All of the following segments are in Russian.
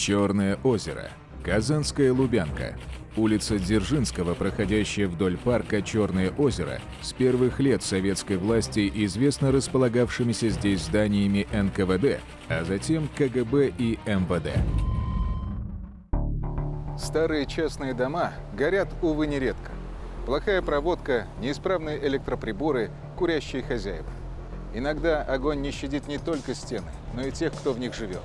Черное озеро, Казанская Лубянка, улица Дзержинского, проходящая вдоль парка Черное озеро, с первых лет советской власти известна располагавшимися здесь зданиями НКВД, а затем КГБ и МВД. Старые частные дома горят, увы, нередко. Плохая проводка, неисправные электроприборы, курящие хозяева. Иногда огонь не щадит не только стены, но и тех, кто в них живет.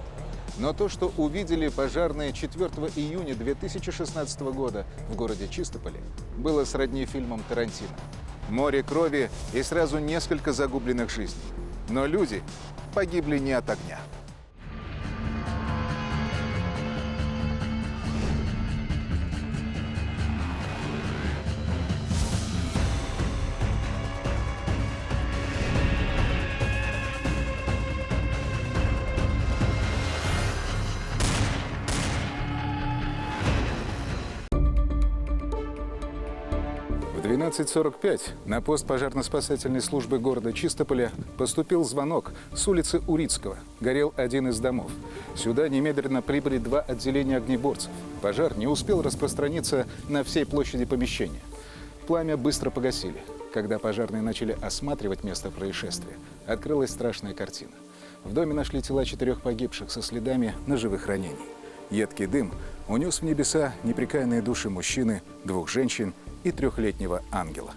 Но то, что увидели пожарные 4 июня 2016 года в городе Чистополе, было сродни фильмам Тарантино. Море крови и сразу несколько загубленных жизней. Но люди погибли не от огня. В 12:45 на пост пожарно-спасательной службы города Чистополя поступил звонок с улицы Урицкого. Горел один из домов. Сюда немедленно прибыли 2 отделения огнеборцев. Пожар не успел распространиться на всей площади помещения. Пламя быстро погасили. Когда пожарные начали осматривать место происшествия, открылась страшная картина. В доме нашли тела 4 погибших со следами ножевых ранений. Едкий дым унес в небеса непрекаянные души мужчины, 2 женщин и 3-летнего ангела.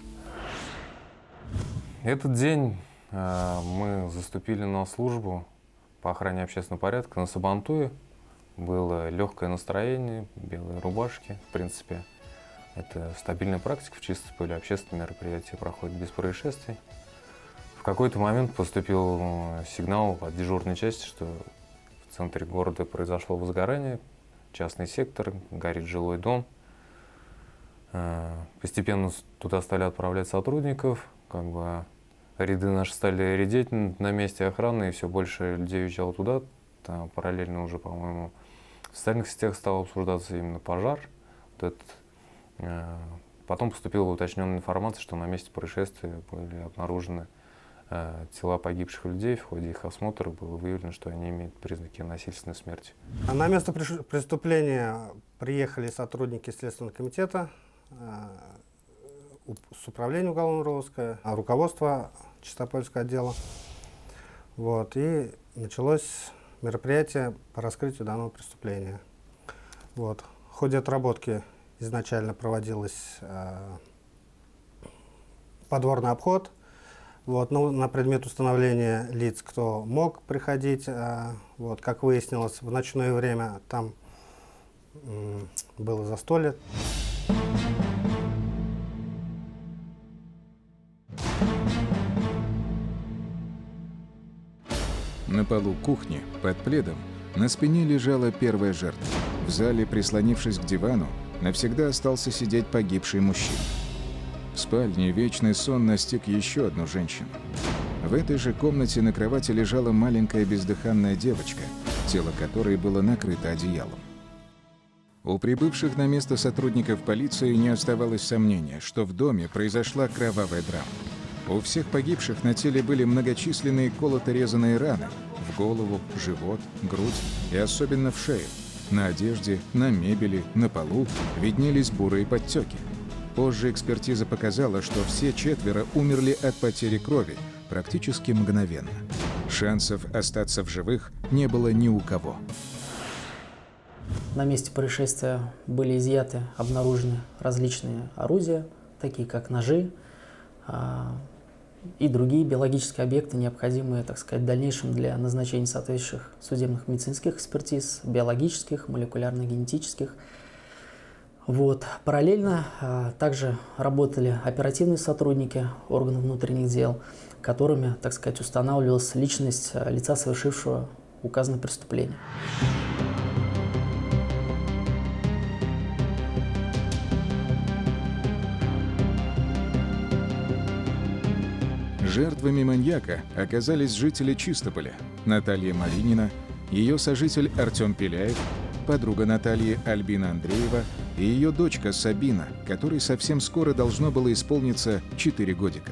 Этот день мы заступили на службу по охране общественного порядка на Сабантуе. Было легкое настроение, белые рубашки. В принципе, это стабильная практика в Чистополе. Общественные мероприятия проходят без происшествий. В какой-то момент поступил сигнал от дежурной части, что в центре города произошло возгорание, частный сектор, горит жилой дом. Постепенно туда стали отправлять сотрудников, ряды наши стали редеть на месте охраны, и все больше людей уезжало туда. Там параллельно уже, по-моему, в социальных сетях стал обсуждаться именно пожар. Потом поступила уточненная информация, что на месте происшествия были обнаружены тела погибших людей. В ходе их осмотра было выявлено, что они имеют признаки насильственной смерти. На место преступления приехали сотрудники Следственного комитета с управления уголовного розыска, руководство Чистопольского отдела. И началось мероприятие по раскрытию данного преступления. В ходе отработки изначально проводилось подворный обход. На предмет установления лиц, кто мог приходить. Как выяснилось, в ночное время там было застолье. На полу кухни, под пледом, на спине лежала первая жертва. В зале, прислонившись к дивану, навсегда остался сидеть погибший мужчина. В спальне вечный сон настиг еще одну женщину. В этой же комнате на кровати лежала маленькая бездыханная девочка, тело которой было накрыто одеялом. У прибывших на место сотрудников полиции не оставалось сомнения, что в доме произошла кровавая драма. У всех погибших на теле были многочисленные колото-резанные раны в голову, живот, грудь и особенно в шею. На одежде, на мебели, на полу виднелись бурые подтеки. Позже экспертиза показала, что все 4 умерли от потери крови практически мгновенно. Шансов остаться в живых не было ни у кого. На месте происшествия были изъяты, обнаружены различные орудия, такие как ножи и другие биологические объекты, необходимые, в дальнейшем для назначения соответствующих судебных медицинских экспертиз, биологических, молекулярно-генетических. Параллельно также работали оперативные сотрудники органов внутренних дел, которыми, устанавливалась личность лица, совершившего указанное преступление. Жертвами маньяка оказались жители Чистополя: Наталья Маринина, ее сожитель Артем Пеляев, подруга Натальи Альбина Андреева и ее дочка Сабина, которой совсем скоро должно было исполниться 4 годика.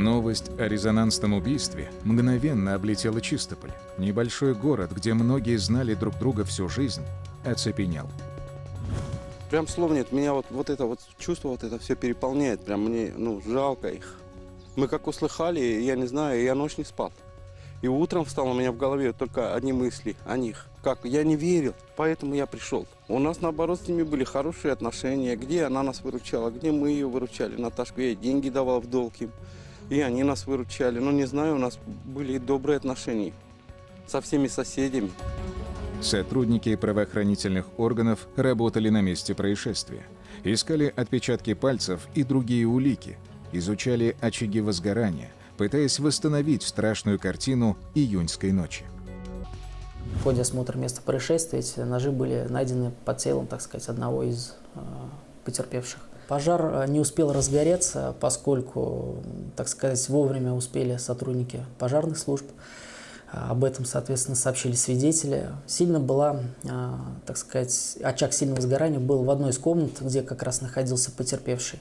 Новость о резонансном убийстве мгновенно облетела Чистополь. Небольшой город, где многие знали друг друга всю жизнь, оцепенел. Прям слов нет, меня вот это вот чувство, вот это все переполняет, прям мне, жалко их. Мы как услыхали, я не знаю, я ночь не спал. И утром встал, у меня в голове только одни мысли о них. Как, я не верил, поэтому я пришел. У нас, наоборот, с ними были хорошие отношения, где она нас выручала, где мы ее выручали. Наташку я деньги давал в долг им, и они нас выручали. Не знаю, у нас были добрые отношения со всеми соседями. Сотрудники правоохранительных органов работали на месте происшествия. Искали отпечатки пальцев и другие улики. Изучали очаги возгорания, пытаясь восстановить страшную картину июньской ночи. В ходе осмотра места происшествия эти ножи были найдены под телом, так сказать, одного из потерпевших. Пожар не успел разгореться, поскольку, так сказать, вовремя успели сотрудники пожарных служб. Об этом, соответственно, сообщили свидетели. Так сказать, очаг сильного сгорания был в одной из комнат, где как раз находился потерпевший.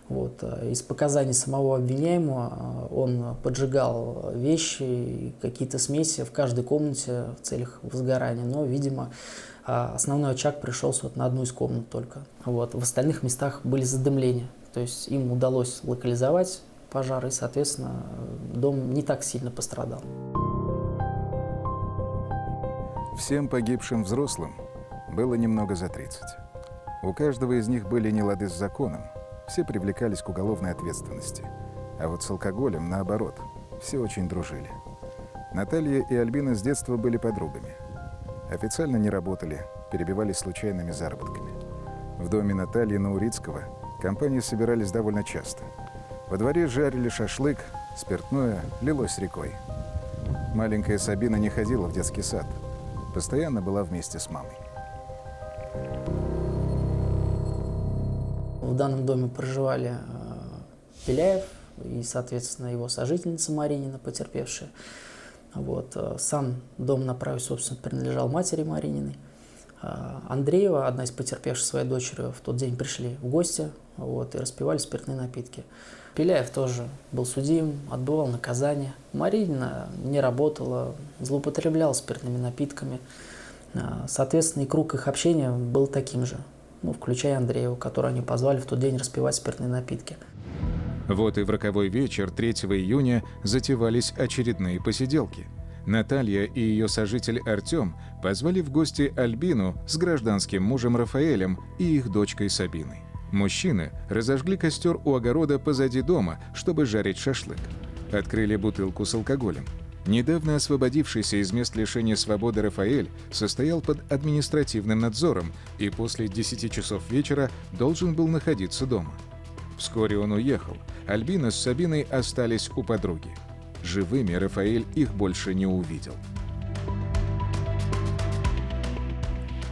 Из показаний самого обвиняемого он поджигал вещи и какие-то смеси в каждой комнате в целях возгорания, но, видимо, основной очаг пришелся на одну из комнат только. В остальных местах были задымления, то есть им удалось локализовать пожар, и, соответственно, дом не так сильно пострадал. Всем погибшим взрослым было немного за 30. У каждого из них были нелады с законом, все привлекались к уголовной ответственности. А вот с алкоголем, наоборот, все очень дружили. Наталья и Альбина с детства были подругами. Официально не работали, перебивались случайными заработками. В доме Натальи на Урицкого компании собирались довольно часто. Во дворе жарили шашлык, спиртное лилось рекой. Маленькая Сабина не ходила в детский сад, постоянно была вместе с мамой. В данном доме проживали Пеляев и, соответственно, его сожительница Маринина, потерпевшая. Сам дом на праве собственности принадлежал матери Марининой. Андреева, одна из потерпевших своей дочерью, в тот день пришли в гости и распивали спиртные напитки. Пеляев тоже был судим, отбывал наказание. Маринина не работала, злоупотребляла спиртными напитками. Соответственно, и круг их общения был таким же, включая Андреева, которого они позвали в тот день распивать спиртные напитки. И в роковой вечер 3 июня затевались очередные посиделки. Наталья и ее сожитель Артем позвали в гости Альбину с гражданским мужем Рафаэлем и их дочкой Сабиной. Мужчины разожгли костер у огорода позади дома, чтобы жарить шашлык. Открыли бутылку с алкоголем. Недавно освободившийся из мест лишения свободы Рафаэль состоял под административным надзором и после 10 часов вечера должен был находиться дома. Вскоре он уехал. Альбина с Сабиной остались у подруги. Живыми Рафаэль их больше не увидел.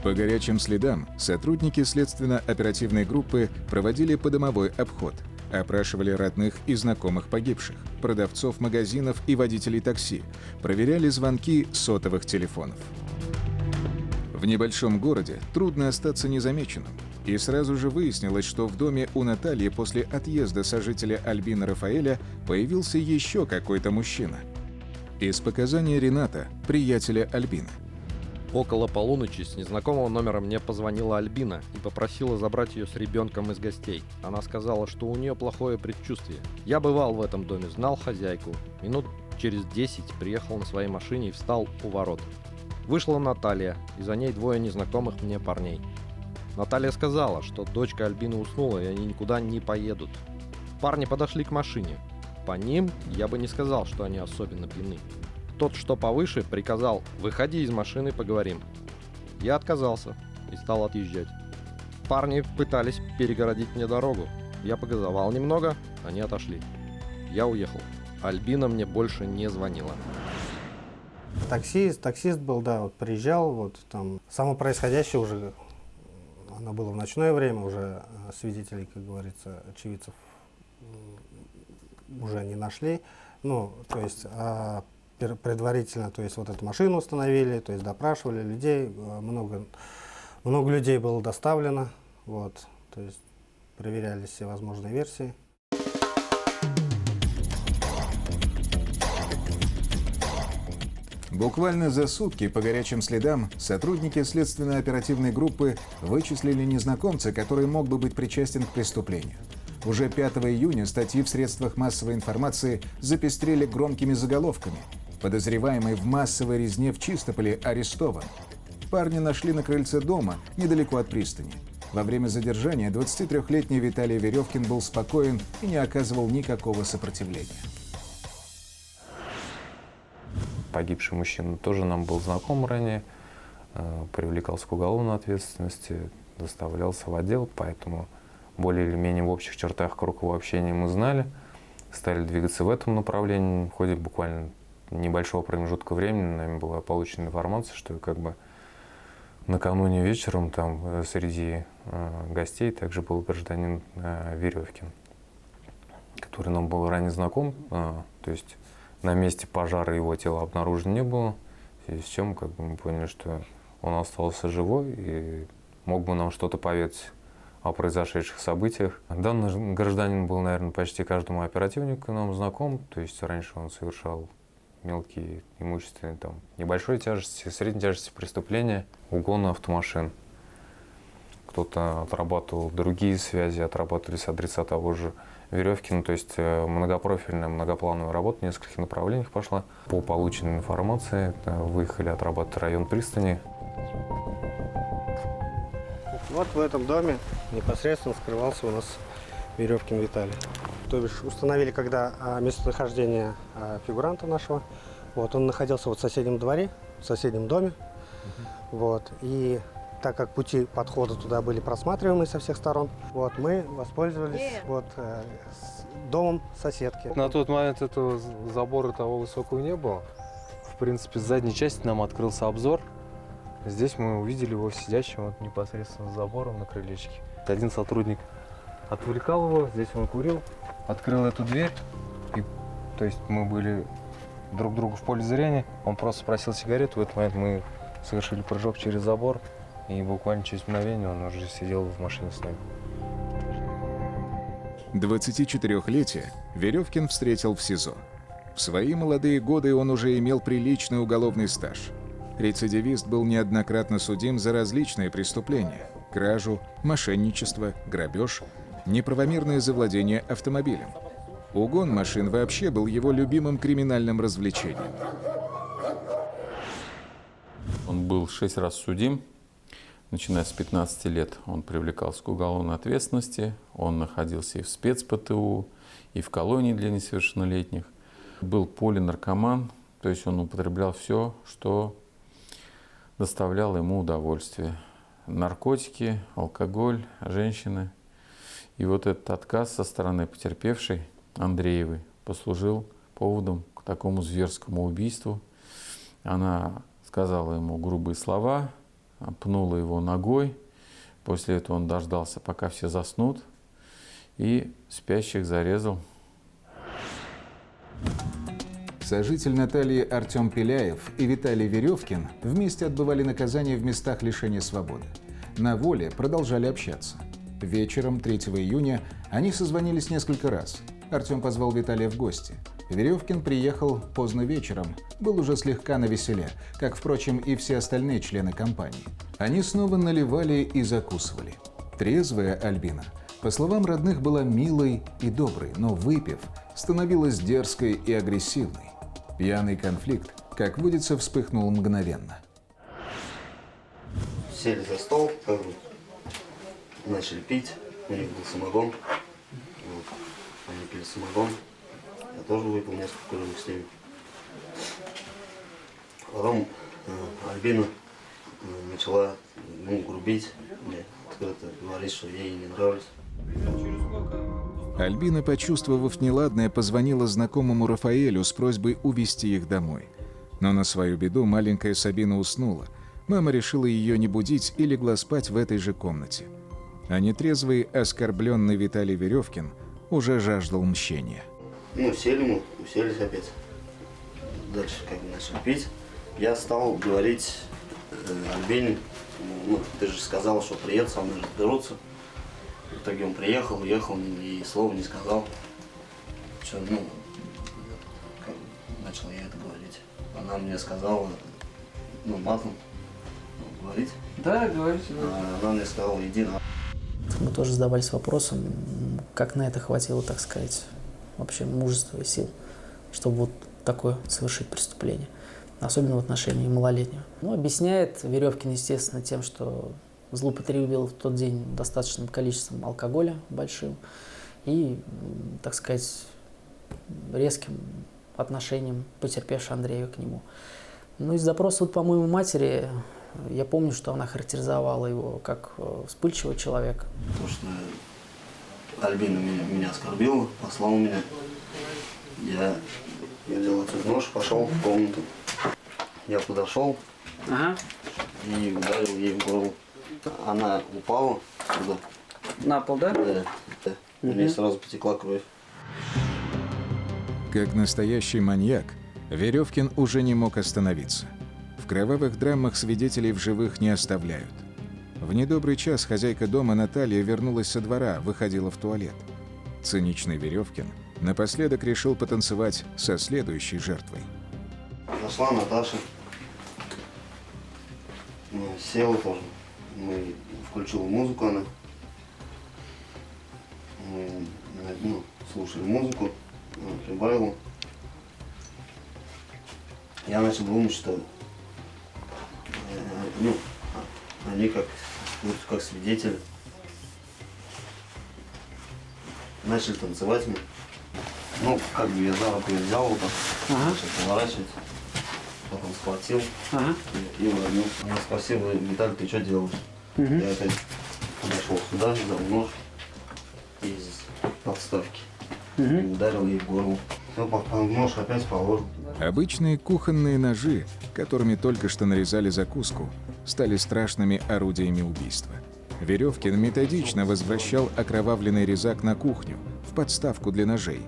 По горячим следам сотрудники следственно-оперативной группы проводили подомовой обход, опрашивали родных и знакомых погибших, продавцов магазинов и водителей такси, проверяли звонки сотовых телефонов. В небольшом городе трудно остаться незамеченным, и сразу же выяснилось, что в доме у Натальи после отъезда сожителя Альбины Рафаэля появился еще какой-то мужчина. Из показаний Рената, приятеля Альбины. Около полуночи с незнакомого номера мне позвонила Альбина и попросила забрать ее с ребенком из гостей. Она сказала, что у нее плохое предчувствие. Я бывал в этом доме, знал хозяйку. Минут через 10 приехал на своей машине и встал у ворот. Вышла Наталья, и за ней двое незнакомых мне парней. Наталья сказала, что дочка Альбины уснула, и они никуда не поедут. Парни подошли к машине. По ним я бы не сказал, что они особенно пьяны. Тот, что повыше, приказал: «Выходи из машины, поговорим». Я отказался и стал отъезжать. Парни пытались перегородить мне дорогу. Я погазовал немного, они отошли. Я уехал. Альбина мне больше не звонила. Таксист был, приезжал, там. Само происходящее уже, оно было в ночное время, уже свидетелей, как говорится, очевидцев уже не нашли. Предварительно, эту машину установили, допрашивали людей, много людей было доставлено, проверялись все возможные версии. Буквально за сутки по горячим следам сотрудники следственно-оперативной группы вычислили незнакомца, который мог бы быть причастен к преступлению. Уже 5 июня статьи в средствах массовой информации запестрели громкими заголовками. Подозреваемый в массовой резне в Чистополе арестован. Парня нашли на крыльце дома, недалеко от пристани. Во время задержания 23-летний Виталий Веревкин был спокоен и не оказывал никакого сопротивления. Погибший мужчина тоже нам был знаком ранее, привлекался к уголовной ответственности, доставлялся в отдел, поэтому более или менее в общих чертах круг его общения мы знали, стали двигаться в этом направлении. В ходе буквально небольшого промежутка времени нами была получена информация, что как бы накануне вечером там среди гостей также был гражданин Веревкин, который нам был ранее знаком, то есть на месте пожара его тела обнаружено не было, в связи с чем как бы мы поняли, что он остался живой и мог бы нам что-то поведать о произошедших событиях. Данный гражданин был, наверное, почти каждому оперативнику нам знаком, то есть раньше он совершал мелкие имущественные, там, небольшой тяжести, средней тяжести преступления, угоны автомашин. Кто-то отрабатывал другие связи, отрабатывались адреса того же Веревкина, то есть многопрофильная, многоплановая работа в нескольких направлениях пошла. По полученной информации выехали отрабатывать район пристани. Вот в этом доме непосредственно скрывался у нас Веревкин Виталий. То бишь установили, когда местонахождение фигуранта нашего. Вот, он находился вот в соседнем дворе, в соседнем доме. Вот, и так как пути подхода туда были просматриваемы со всех сторон, вот, мы воспользовались домом соседки. На тот момент этого забора того высокого не было. В принципе, с задней части нам открылся обзор. Здесь мы увидели его сидящим вот непосредственно с забором на крылечке. Один сотрудник отвлекал его, здесь он курил, открыл эту дверь. И, то есть мы были друг другу в поле зрения. Он просто спросил сигарету, в этот момент мы совершили прыжок через забор. И буквально через мгновение он уже сидел в машине с нами. 24-летие Веревкин встретил в СИЗО. В свои молодые годы он уже имел приличный уголовный стаж. Рецидивист был неоднократно судим за различные преступления – кражу, мошенничество, грабеж, неправомерное завладение автомобилем. Угон машин вообще был его любимым криминальным развлечением. Он был 6 раз судим. Начиная с 15 лет он привлекался к уголовной ответственности. Он находился и в спец-ПТУ, и в колонии для несовершеннолетних. Был полинаркоман, то есть он употреблял все, что доставляло ему удовольствие. Наркотики, алкоголь, женщины. И вот этот отказ со стороны потерпевшей Андреевой послужил поводом к такому зверскому убийству. Она сказала ему грубые слова, пнула его ногой. После этого он дождался, пока все заснут, и спящих зарезал. Сожитель Натальи Артем Пеляев и Виталий Веревкин вместе отбывали наказание в местах лишения свободы. На воле продолжали общаться. Вечером 3 июня они созвонились несколько раз. Артем позвал Виталия в гости. Веревкин приехал поздно вечером, был уже слегка навеселе, как, впрочем, и все остальные члены компании. Они снова наливали и закусывали. Трезвая Альбина, по словам родных, была милой и доброй, но, выпив, становилась дерзкой и агрессивной. Пьяный конфликт, как водится, вспыхнул мгновенно. Сели за стол, начали пить, у них был самогон, вот. Они пили самогон, я тоже выпил несколько рюмок с ними. Потом Альбина начала грубить мне, открыто говорить, что я ей не нравлюсь. Альбина, почувствовав неладное, позвонила знакомому Рафаэлю с просьбой увезти их домой. Но на свою беду маленькая Сабина уснула. Мама решила ее не будить и легла спать в этой же комнате. А нетрезвый, оскорбленный Виталий Веревкин уже жаждал мщения. Сели мы, уселись опять. Дальше начали пить. Я стал говорить Альбине, ты же сказал, что приедет, со мной разберутся. В итоге он приехал, уехал и слова не сказал. Что, начал я это говорить. Она мне сказала, ну, матом говорить. Да, говорите. Она мне сказала, иди на. Мы тоже задавались вопросом, как на это хватило, так сказать, вообще мужества и сил, чтобы вот такое совершить преступление, особенно в отношении малолетнего. Ну, объясняет Веревкин, естественно, тем, что злоупотребил в тот день достаточным количеством алкоголя большим и, так сказать, резким отношением потерпевшего Андрея к нему. Ну, из допроса, вот, по-моему, матери, я помню, что она характеризовала его как вспыльчивого человека. То, что Альбина меня оскорбила, послала меня. Я взял отсюда нож, пошел в комнату. Я подошел и ударил ей в горло. Она упала туда. На пол, да? Да. У нее сразу потекла кровь. Как настоящий маньяк, Веревкин уже не мог остановиться. В кровавых драмах свидетелей в живых не оставляют. В недобрый час хозяйка дома Наталья вернулась со двора, выходила в туалет. Циничный Веревкин напоследок решил потанцевать со следующей жертвой. Зашла Наташа. Села тоже. Включила музыку она. Мы слушали музыку, она прибавила. Я начал думать, что они как свидетели. Начали танцевать мы. Ну, как бы я за руку ее взял, вот так, начал поворачивать. Потом схватил и уронил. Она спросила: Виталий, ты что делаешь? Я опять подошел сюда, взял нож из подставки и ударил ей в горло. Нож опять положил. Обычные кухонные ножи, которыми только что нарезали закуску, стали страшными орудиями убийства. Веревкин методично возвращал окровавленный резак на кухню, в подставку для ножей,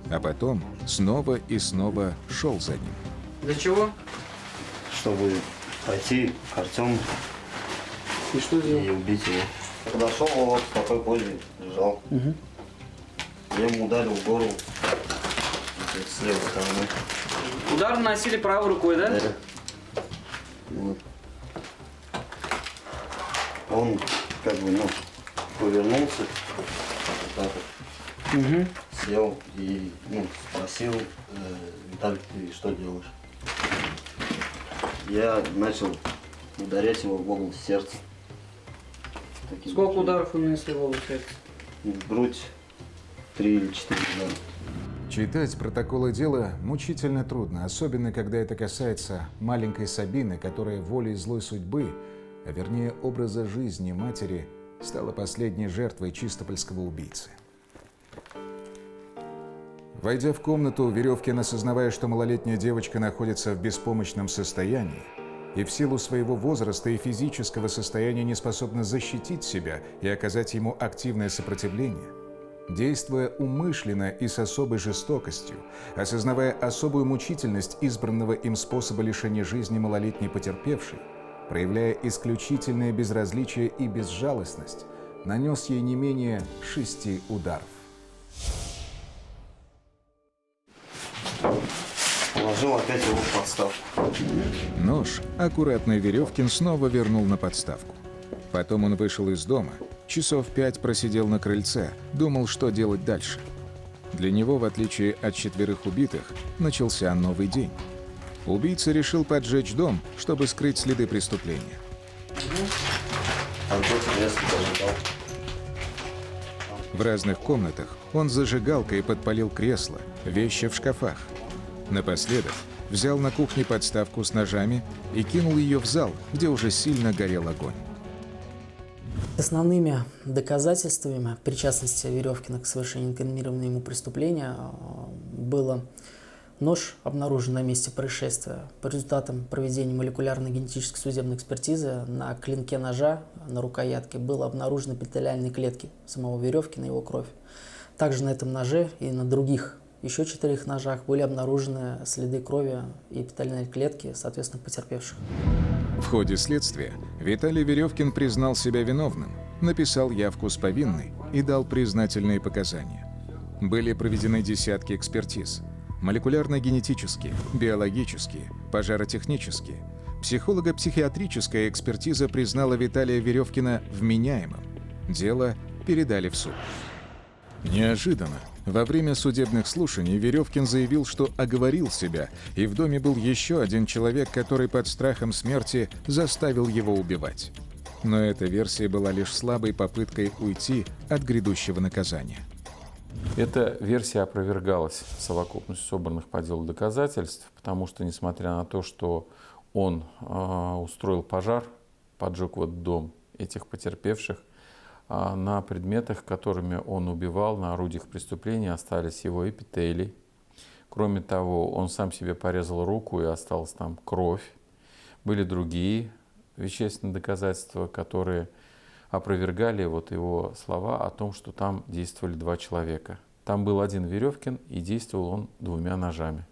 а потом снова и снова шел за ним. Для чего? Чтобы пойти к Артему И что делал? и убить его. Подошел, вот в такой позе лежал. Я ему ударил в горло с левой стороны. Удар наносили правой рукой, да? Да. Вот. Он как бы, повернулся, вот так вот, сел и, спросил: Виталий, ты что делаешь? Я начал ударять его в область сердца. Сколько ударов вы нанесли в область сердца? В грудь 3 или 4 удара. Читать протоколы дела мучительно трудно, особенно когда это касается маленькой Сабины, которая волей злой судьбы, а вернее образа жизни матери, стала последней жертвой чистопольского убийцы. Войдя в комнату, Веревкин, осознавая, что малолетняя девочка находится в беспомощном состоянии и в силу своего возраста и физического состояния не способна защитить себя и оказать ему активное сопротивление, действуя умышленно и с особой жестокостью, осознавая особую мучительность избранного им способа лишения жизни малолетней потерпевшей, проявляя исключительное безразличие и безжалостность, нанес ей не менее 6 ударов. Положил опять его в подставку. Нож аккуратный Веревкин снова вернул на подставку. Потом он вышел из дома, часов 5 просидел на крыльце, думал, что делать дальше. Для него, в отличие от 4 убитых, начался новый день. Убийца решил поджечь дом, чтобы скрыть следы преступления. В разных комнатах он зажигалкой подпалил кресла, вещи в шкафах. Напоследок взял на кухне подставку с ножами и кинул ее в зал, где уже сильно горел огонь. Основными доказательствами причастности Веревкина к совершению инкриминированного ему преступления было нож, обнаруженный на месте происшествия. По результатам проведения молекулярной генетической судебной экспертизы на клинке ножа, на рукоятке, было обнаружены эпителиальные клетки самого Веревкина и его кровь. Также на этом ноже и на других еще 4 ножах были обнаружены следы крови и эпителиальной клетки, соответственно, потерпевших. В ходе следствия Виталий Веревкин признал себя виновным, написал явку с повинной и дал признательные показания. Были проведены десятки экспертиз. молекулярно-генетические, биологические, пожаротехнические. Психолого-психиатрическая экспертиза признала Виталия Веревкина вменяемым. Дело передали в суд. Неожиданно, во время судебных слушаний Веревкин заявил, что оговорил себя, и в доме был еще один человек, который под страхом смерти заставил его убивать. Но эта версия была лишь слабой попыткой уйти от грядущего наказания. Эта версия опровергалась совокупностью собранных по делу доказательств, потому что, несмотря на то, что он устроил пожар, поджег вот дом этих потерпевших, на предметах, которыми он убивал, на орудиях преступления остались его эпителий. Кроме того, он сам себе порезал руку, и осталась там кровь. Были другие вещественные доказательства, которые опровергали вот его слова о том, что там действовали два человека. Там был один Веревкин, и действовал он двумя ножами.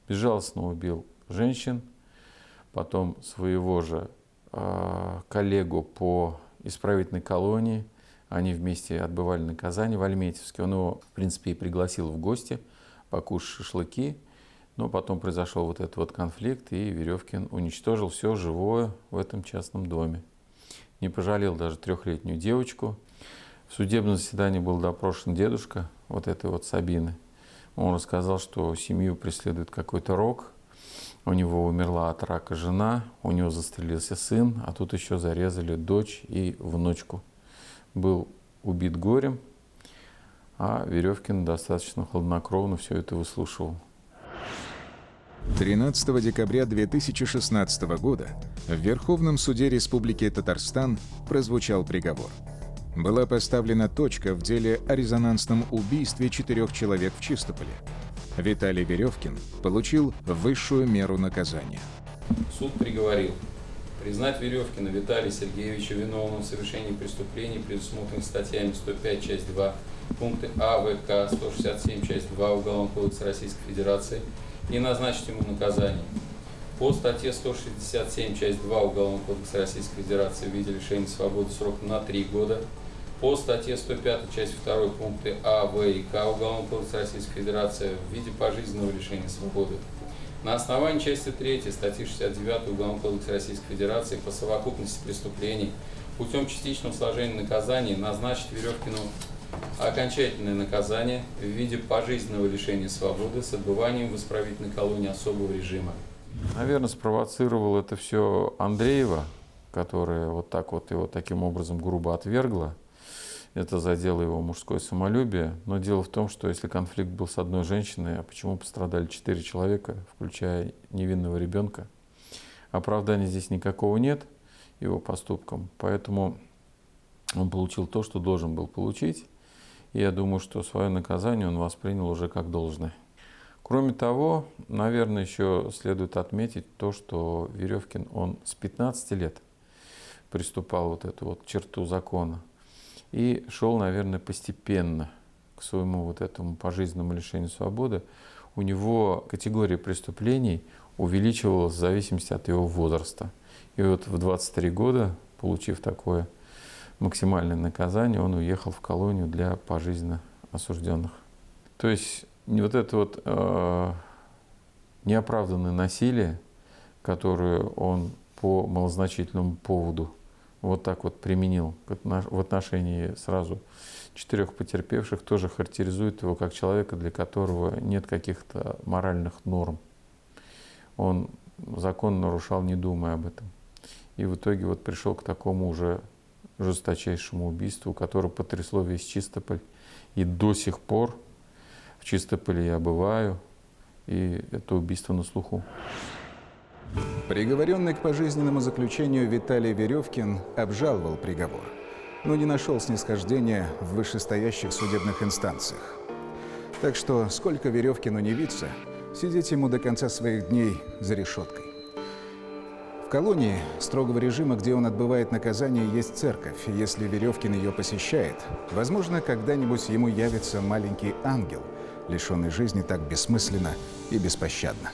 Безжалостно убил женщин, потом своего же коллегу по исправительной колонии. Они вместе отбывали наказание в Альметьевске. Он его, в принципе, и пригласил в гости покушать шашлыки. Но потом произошел вот этот вот конфликт, и Веревкин уничтожил все живое в этом частном доме. Не пожалел даже 3-летнюю девочку. В судебном заседании был допрошен дедушка вот этой вот Сабины. Он рассказал, что семью преследует какой-то рок. У него умерла от рака жена, у него застрелился сын, а тут еще зарезали дочь и внучку. Был убит горем, а Веревкин достаточно хладнокровно все это выслушивал. 13 декабря 2016 года в Верховном суде Республики Татарстан прозвучал приговор. Была поставлена точка в деле о резонансном убийстве 4 человек в Чистополе. Виталий Веревкин получил высшую меру наказания. Суд приговорил признать Веревкина Виталия Сергеевича виновным в совершении преступлений, предусмотренных статьями 105, часть 2, пункты А, В, К, 167, часть 2 Уголовного кодекса Российской Федерации и назначить ему наказание по статье 167, часть 2 Уголовного кодекса Российской Федерации в виде лишения свободы сроком на 3 года, по статье 105, часть 2 пункты А, В и К Уголовного кодекса Российской Федерации в виде пожизненного лишения свободы. На основании части 3 статьи 69 Уголовного кодекса Российской Федерации по совокупности преступлений путем частичного сложения наказаний назначить Веревкину окончательное наказание в виде пожизненного лишения свободы с отбыванием в исправительной колонии особого режима. Наверное, спровоцировал это все Андреева, которая вот так вот его таким образом грубо отвергла. Это задело его мужское самолюбие. Но дело в том, что если конфликт был с одной женщиной, а почему пострадали 4 человека, включая невинного ребенка, оправдания здесь никакого нет его поступкам. Поэтому он получил то, что должен был получить. И я думаю, что свое наказание он воспринял уже как должное. Кроме того, наверное, еще следует отметить то, что Веревкин, он с 15 лет приступал вот эту вот черту закона. И шел, наверное, постепенно к своему вот этому пожизненному лишению свободы. У него категория преступлений увеличивалась в зависимости от его возраста. И вот в 23 года, получив такое максимальное наказание, он уехал в колонию для пожизненно осужденных. То есть вот это вот неоправданное насилие, которое он по малозначительному поводу вот так вот применил в отношении сразу 4 потерпевших, тоже характеризует его как человека, для которого нет каких-то моральных норм. Он закон нарушал, не думая об этом. И в итоге вот пришел к такому уже жесточайшему убийству, которое потрясло весь Чистополь. И до сих пор в Чистополе я бываю, и это убийство на слуху. Приговоренный к пожизненному заключению Виталий Веревкин обжаловал приговор, но не нашел снисхождения в вышестоящих судебных инстанциях. Так что, сколько Веревкину не виться, сидеть ему до конца своих дней за решеткой. В колонии строгого режима, где он отбывает наказание, есть церковь. И если Веревкин ее посещает, возможно, когда-нибудь ему явится маленький ангел, лишенный жизни так бессмысленно и беспощадно.